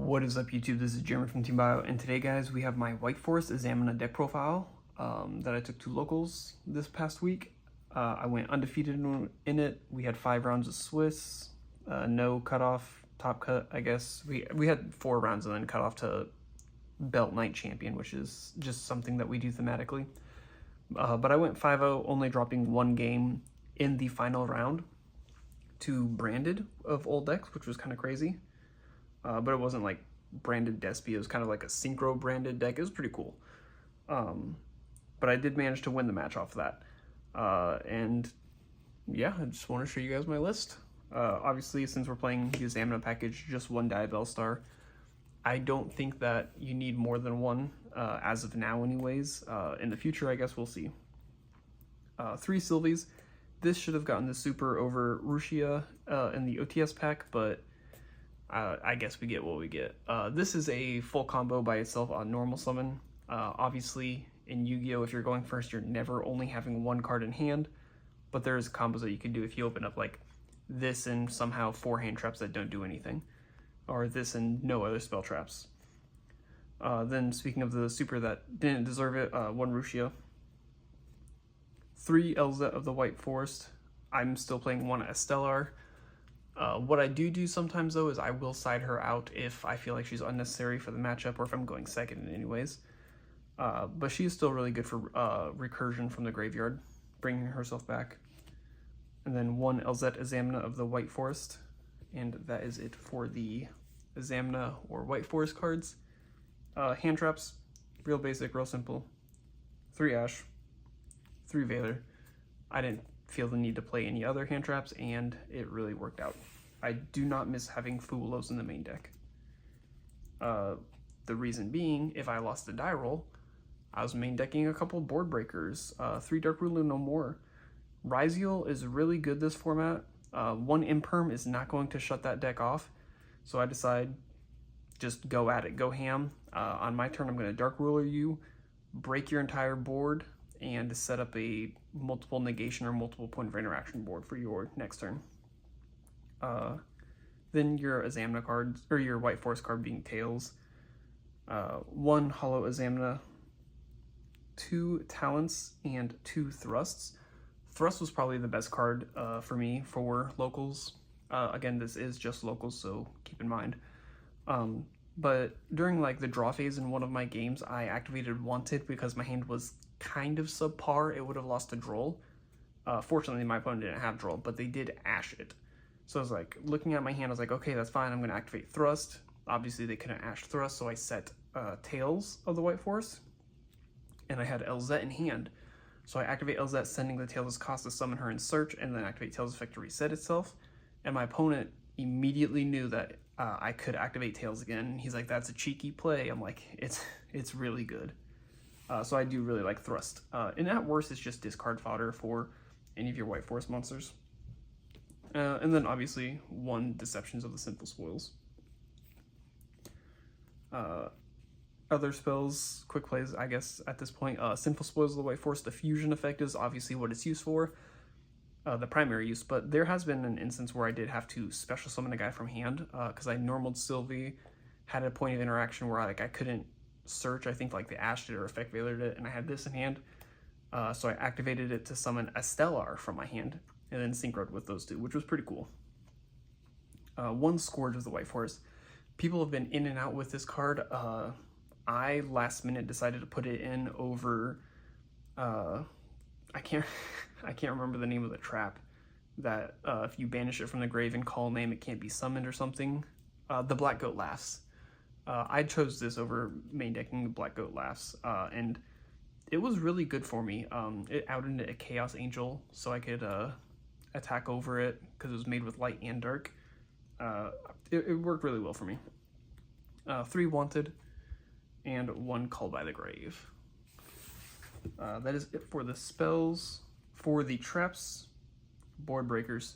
What is up, YouTube? This is Jeremy from Team Bio, and today, guys, we have my White Forest Examina deck profile that I took to locals this past week. I went undefeated in it. We had 5 rounds of Swiss, no cutoff, top cut, I guess. We had 4 rounds and then cut off to Belt Knight Champion, which is just something that we do thematically. But I went 5-0, only dropping 1 game in the final round to Branded of old decks, which was kind of crazy. But it wasn't like branded Despia. It was kind of like a synchro branded deck. It was pretty cool. But I did manage to win the match off of that. And yeah, I just want to show you guys my list. Obviously, since we're playing the Examina package, just 1 Diabell Star. I don't think that you need more than 1 as of now anyways. In the future, I guess we'll see. 3 Sylvies. This should have gotten the super over Rushia in the OTS pack, but I guess we get what we get. This is a full combo by itself on normal summon. Obviously, in Yu-Gi-Oh, if you're going first, you're never only having 1 card in hand, but there's combos that you can do if you open up like this and somehow 4 hand traps that don't do anything, or this and no other spell traps. Then speaking of the super that didn't deserve it, 1 Rushia, 3 Elza of the White Forest. I'm still playing 1 Estelar. What I do sometimes, though, is I will side her out if I feel like she's unnecessary for the matchup or if I'm going second in any ways. But she is still really good for recursion from the graveyard, bringing herself back. And then 1 Elzette Examina of the White Forest. And that is it for the Examina or White Forest cards. Hand traps, real basic, real simple. 3 Ash, 3 Veiler. I didn't feel the need to play any other hand traps, and it really worked out. I do not miss having Fulos in the main deck. The reason being, if I lost the die roll, I was main decking a couple board breakers. 3 Dark Ruler no more. Ryziel is really good this format. 1 Imperm is not going to shut that deck off, so I decide just go at it, go ham. On my turn, I'm going to Dark Ruler you, break your entire board, and set up a multiple negation or multiple point of interaction board for your next turn. Then your Examina cards, or your White Forest card being Tails. 1 Hollow Examina, 2 Talents, and 2 Thrusts. Thrust was probably the best card for me for locals. Again, this is just locals, so keep in mind. But during like the draw phase in one of my games, I activated Wanted because my hand was kind of subpar. It would have lost to Droll. Fortunately, my opponent didn't have Droll, but they did Ash it. So I was like, looking at my hand, I was like, okay, that's fine. I'm going to activate Thrust. Obviously, they couldn't Ash Thrust, so I set Tails of the White Forest. And I had Elzette in hand. So I activate Elzette, sending the Tails' cost to summon her in search, and then activate Tails' effect to reset itself. And my opponent immediately knew that I could activate Tails again. He's like, that's a cheeky play. I'm like, it's really good. So I do really like Thrust. And at worst, it's just discard fodder for any of your White Forest monsters. And then obviously 1 Deceptions of the Sinful Spoils. Other spells, quick plays, I guess, at this point. Sinful Spoils of the White Forest, the fusion effect is obviously what it's used for. The primary use, but there has been an instance where I did have to special summon a guy from hand because I normaled Sylvie, had a point of interaction where I couldn't search. I think like the Ash did or Effect Veiler did, and I had this in hand. So I activated it to summon Estelar from my hand and then synchroed with those 2, which was pretty cool. 1 Scourge of the White Forest. People have been in and out with this card. I last minute decided to put it in over I can't remember the name of the trap that if you banish it from the grave and call name, it can't be summoned or something. The Black Goat Laughs. I chose this over main decking the Black Goat Laughs, and it was really good for me. It outed a Chaos Angel, so I could attack over it because it was made with light and dark. It worked really well for me. 3 Wanted, and 1 Call by the Grave. That is it for the spells. For the traps, board breakers,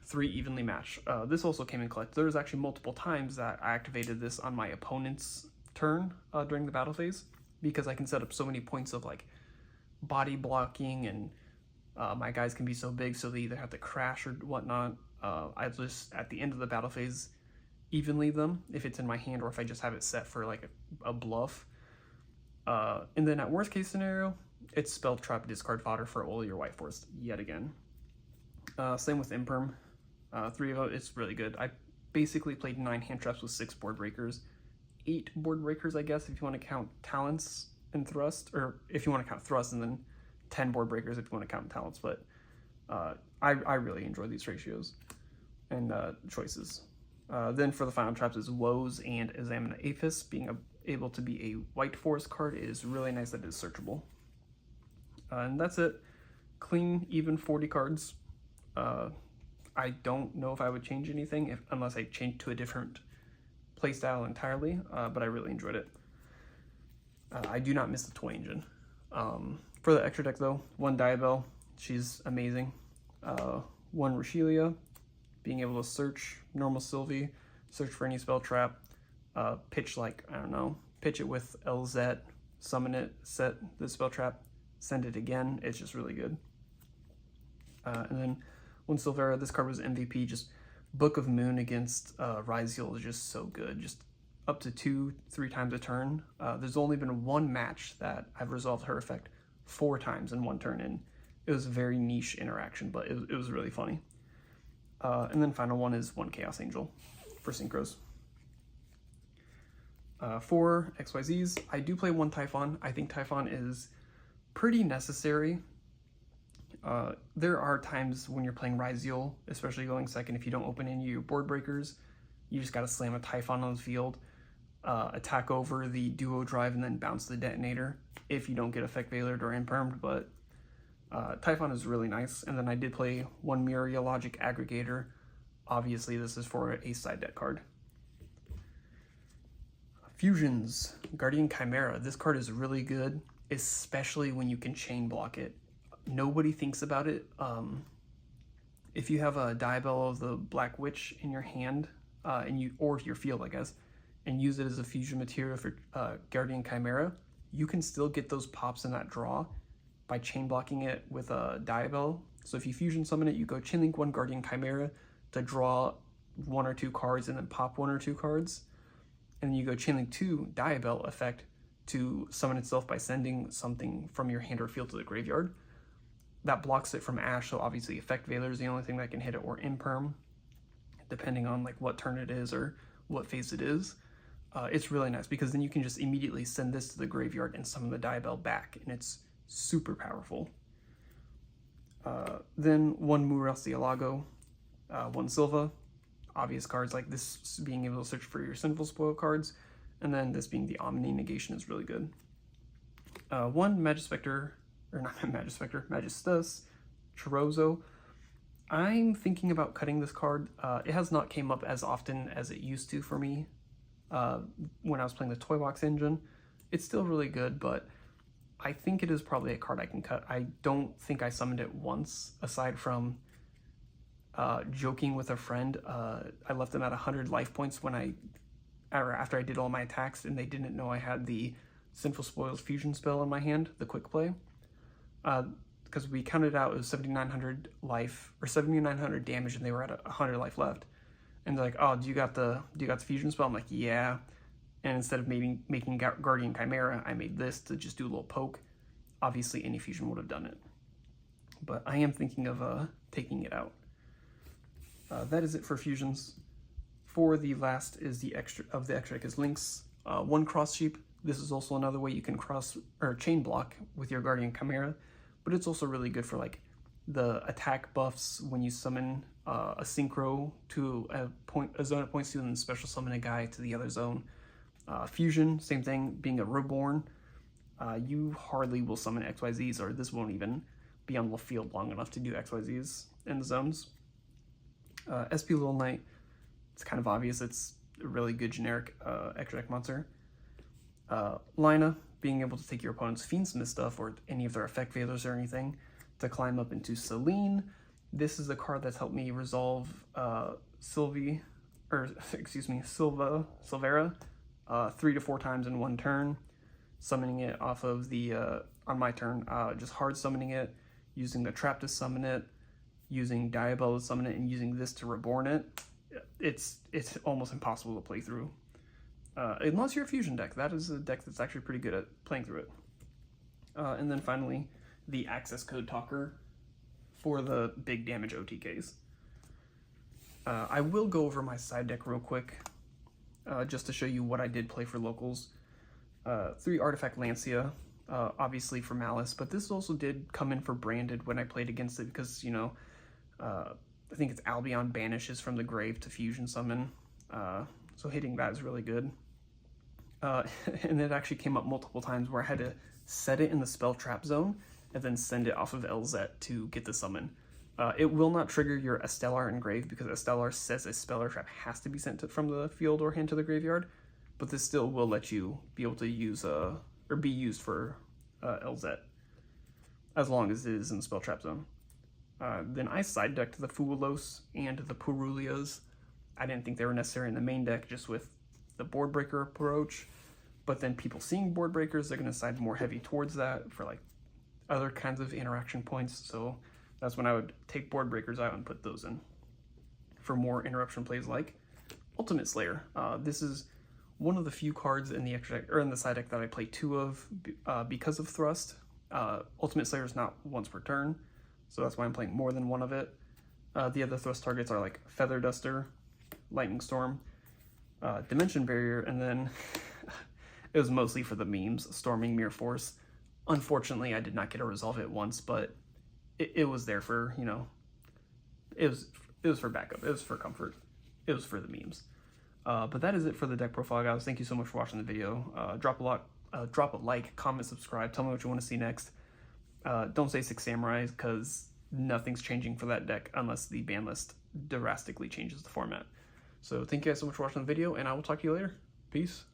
3 Evenly Match. This also came in clutch. There was actually multiple times that I activated this on my opponent's turn during the battle phase because I can set up so many points of like body blocking, and my guys can be so big so they either have to crash or whatnot. I just, at the end of the battle phase, evenly them if it's in my hand or if I just have it set for like a bluff. And then at worst case scenario, it's spell trap discard fodder for all your White Forest yet again. Same with Imperm. 3 of it, it's really good. I basically played 9 hand traps with 6 board breakers. 8 board breakers, I guess, if you want to count talents and thrust, or if you want to count thrust, and then 10 board breakers if you want to count talents. But I really enjoy these ratios and choices. Then for the final traps is Woes and Examine Aphis. Being able to be a White Forest card is really nice that it is searchable. And that's it. Clean, even 40 cards. I don't know if I would change anything unless I change to a different playstyle entirely, but I really enjoyed it. I do not miss the toy engine. For the extra deck though, 1 Diabell, she's amazing. 1 Rashelia, being able to search normal Sylvie, search for any spell trap, pitch like, I don't know, pitch it with LZ, summon it, set the spell trap, send it again. It's just really good. And then 1 Silvera, this card was MVP. Just Book of Moon against Ryziel is just so good. Just up to 2-3 times a turn. There's only been 1 match that I've resolved her effect 4 times in 1 turn, and it was a very niche interaction, but it was really funny. And then final one is 1 Chaos Angel for synchros. For XYZs, I do play 1 Typhon. I think Typhon is pretty necessary. There are times when you're playing Ryziel, especially going second, if you don't open any of your board breakers, you just gotta slam a Typhon on the field, attack over the duo drive, and then bounce the detonator if you don't get effect veilered or impermed. But Typhon is really nice. And then I did play 1 Myria Logic Aggregator. Obviously, this is for a side deck card. Fusions, Guardian Chimera. This card is really good, especially when you can chain block it. Nobody thinks about it. If you have a Diabell of the Black Witch in your hand, or your field, I guess, and use it as a fusion material for Guardian Chimera, you can still get those pops in that draw by chain blocking it with a Diabell. So if you fusion summon it, you go Chainlink 1 Guardian Chimera to draw 1 or 2 cards and then pop 1 or 2 cards. And then you go Chainlink 2 Diabell effect to summon itself by sending something from your hand or field to the graveyard. That blocks it from Ash, so obviously Effect Veiler is the only thing that can hit it, or Imperm, depending on like what turn it is or what phase it is. It's really nice because then you can just immediately send this to the graveyard and summon the Diabell back, and it's super powerful. Then 1 Murcielago, 1 Silva. Obvious cards like this being able to search for your Sinful Spoil cards, and then this being the Omni Negation is really good. 1 Magispector, or not Magispector, Magistus, Chorozo. I'm thinking about cutting this card. It has not came up as often as it used to for me when I was playing the Toy Box engine. It's still really good, but I think it is probably a card I can cut. I don't think I summoned it once, aside from joking with a friend. I left them at 100 life points after I did all my attacks, and they didn't know I had the Sinful Spoils fusion spell in my hand, the quick play. Because we counted out, it was 7,900 life, or 7,900 damage, and they were at 100 life left. And they're like, "Oh, do you got the fusion spell?" I'm like, "Yeah." And instead of making Guardian Chimera, I made this to just do a little poke. Obviously, any fusion would have done it. But I am thinking of taking it out. That is it for fusions. For the last is the extra deck is Lynx. 1 Cross Sheep. This is also another way you can cross or chain block with your Guardian Chimera, but it's also really good for like the attack buffs when you summon a synchro to a zone it points to, and then special summon a guy to the other zone. Fusion, same thing. Being a Reborn, you hardly will summon XYZs, or this won't even be on the field long enough to do XYZs in the zones. SP Little Knight, it's kind of obvious. It's a really good generic extra deck monster. Lina, being able to take your opponent's Fiendsmith stuff or any of their Effect Veilers or anything to climb up into Selene. This is the card that's helped me resolve Silvera 3 to 4 times in 1 turn, summoning it off of the on my turn, just hard summoning it, using the trap to summon it, using Diabell to summon it, and using this to reborn it. it's almost impossible to play through. Unless you're a fusion deck. That is a deck that's actually pretty good at playing through it. And then finally, the access code talker for the big damage OTKs. I will go over my side deck real quick, just to show you what I did play for locals. 3 Artifact Lancia, obviously for Malice, but this also did come in for Branded when I played against it because, you know, I think it's Albion banishes from the grave to fusion summon, so hitting that is really good. And it actually came up multiple times where I had to set it in the spell trap zone and then send it off of LZ to get the summon. It will not trigger your Estelar Engrave because Estelar says a spell trap has to be sent from the field or hand to the graveyard, but this still will let you be able to use or be used for LZ as long as it is in the spell trap zone. Then I side decked the Fuelos and the Purulias. I didn't think they were necessary in the main deck just with the board breaker approach, but then people seeing board breakers, they're going to side more heavy towards that for like other kinds of interaction points, so that's when I would take board breakers out and put those in for more interruption plays like Ultimate Slayer. This is one of the few cards in the extra deck, or in the side deck that I play 2 of because of Thrust. Ultimate Slayer is not once per turn, so that's why I'm playing more than one of it. The other Thrust targets are like Feather Duster, Lightning Storm, Dimension Barrier, and then it was mostly for the memes, Storming Mirror Force. Unfortunately, I did not get to resolve it once, but it was there for, you know, it was for backup, it was for comfort, it was for the memes. But that is it for the deck profile, guys. Thank you so much for watching the video. Drop a like, comment, subscribe, tell me what you want to see next. Don't say 6 Samurais, because nothing's changing for that deck unless the ban list drastically changes the format. So thank you guys so much for watching the video, and I will talk to you later. Peace.